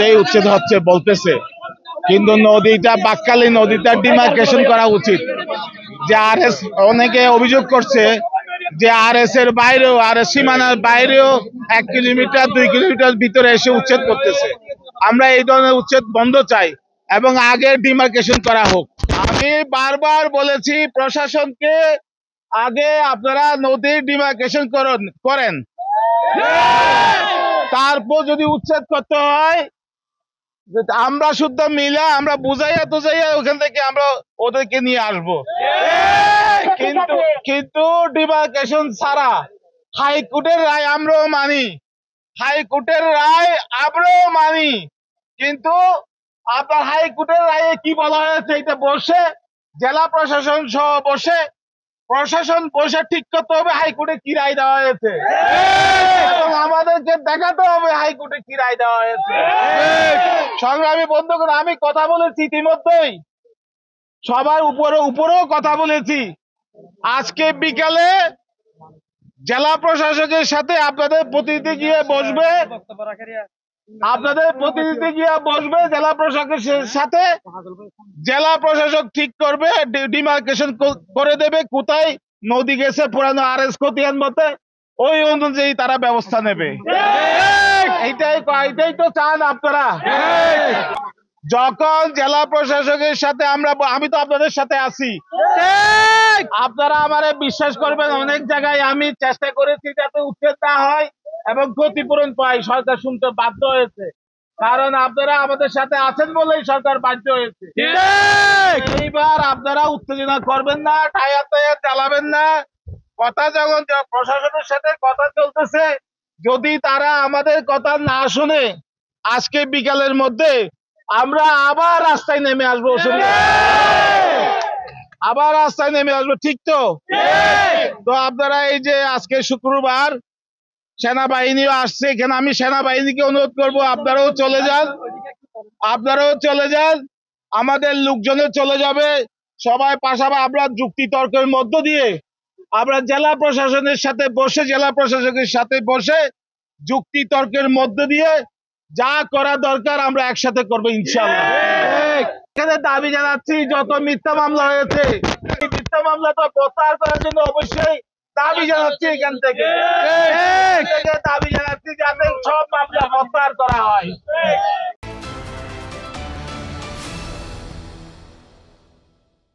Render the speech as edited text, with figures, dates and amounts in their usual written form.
অনুযায়ী উচ্ছেদ হচ্ছে বলতেছে, কিন্তু নদীটা বাকখালী নদীটা ডিমার্কেশন করা উচিত। যে আরএস অনেকে অভিযোগ করছে যে আরএস এর বাইরেও, আরএস সীমানার বাইরেও 1 কিলোমিটার 2 কিলোমিটার ভিতরে এসে উচ্ছেদ করতেছে। আমরা এই ধরনের উচ্ছেদ বন্ধ চাই এবং আগে ডিমার্কেশন করা হোক। আমি বারবার বলেছি প্রশাসনকে, আগে আপনারা নদীর ডিমার্কেশন করেন, তারপর যদি উচ্ছেদ করতে হয় আমরা শুদ্ধ মিলা আমরা বুঝাইয়া তুঝাইয়া ওখান থেকে আমরা ওদেরকে নিয়ে আসবো। কিন্তু ডিমার্কেশন ছাড়া হাইকোর্টের রায় আমরাও মানি, হাইকোর্টের রায় আমরাও মানি, কিন্তু আপনার হাইকোর্টের রায়ে কি বলা হয়েছে এটা বসে জেলা প্রশাসন সহ বসে প্রশাসন বসে ঠিক করতে হবে হাইকোর্টে কি রায় দেওয়া হয়েছে এবং আমাদেরকে দেখাতে হবে হাইকোর্টে কি রায় দেওয়া হয়েছে। সংগ্রামী বন্ধুগণ, আমি কথা বলেছি ইতিমধ্যেই, সবার উপরেও কথা বলেছি। আজকে বিকালে জেলা প্রশাসকের সাথে আপনাদের প্রতিনিধি গিয়ে বসবে, জেলা প্রশাসকের সাথে। জেলা প্রশাসক ঠিক করবে, ডিমার্কেশন করে দেবে কোথায় নদী গেছে পুরানো আরএস খতিয়ান মতে, ওই অনুযায়ী তারা ব্যবস্থা নেবে। এইটাই তো চান আপনারা। যখন জেলা প্রশাসকের সাথে আমি তো আপনাদের সাথে আছি, আপনারা আমারে বিশ্বাস করবেন, অনেক জায়গায় আমি চেষ্টা করেছি যাতে উচ্ছেদ না হয় এবং ক্ষতিপূরণ পাই। সরকার শুনতে বাধ্য হয়েছে, কারণ আপনারা আমাদের সাথে আছেন বলেই সরকার বাধ্য হয়েছে। এইবার আপনারা উত্তেজনা করবেন না, টায়ার চালাবেন না। কথা যখন প্রশাসনের সাথে কথা চলতেছে, যদি তারা আমাদের কথা না শুনে আজকে বিকালের মধ্যে আমরা আবার রাস্তায় নেমে আসবো, ঠিক তো? তো আপনারা এই যে আজকে শুক্রবার সেনাবাহিনীও আসছে এখানে, আমি সেনাবাহিনীকে অনুরোধ করব আপনারাও চলে যান, আমাদের লোকজনে চলে যাবে, সবাই পাশাপাশি আমরা যুক্তি তর্কের মধ্য দিয়ে আমরা জেলা প্রশাসকের সাথে বসে যুক্তি তর্কের মধ্য দিয়ে যা করা দরকার আমরা একসাথে করবো ইনশাআল্লাহ। এখানে দাবি জানাচ্ছি, যত মিথ্যা মামলা হয়েছে এই মিথ্যা মামলাটা প্রত্যাহার করার জন্য অবশ্যই দাবি জানাচ্ছি, এখান থেকে দাবি জানাচ্ছি যাতে সব মামলা প্রত্যাহার করা হয়।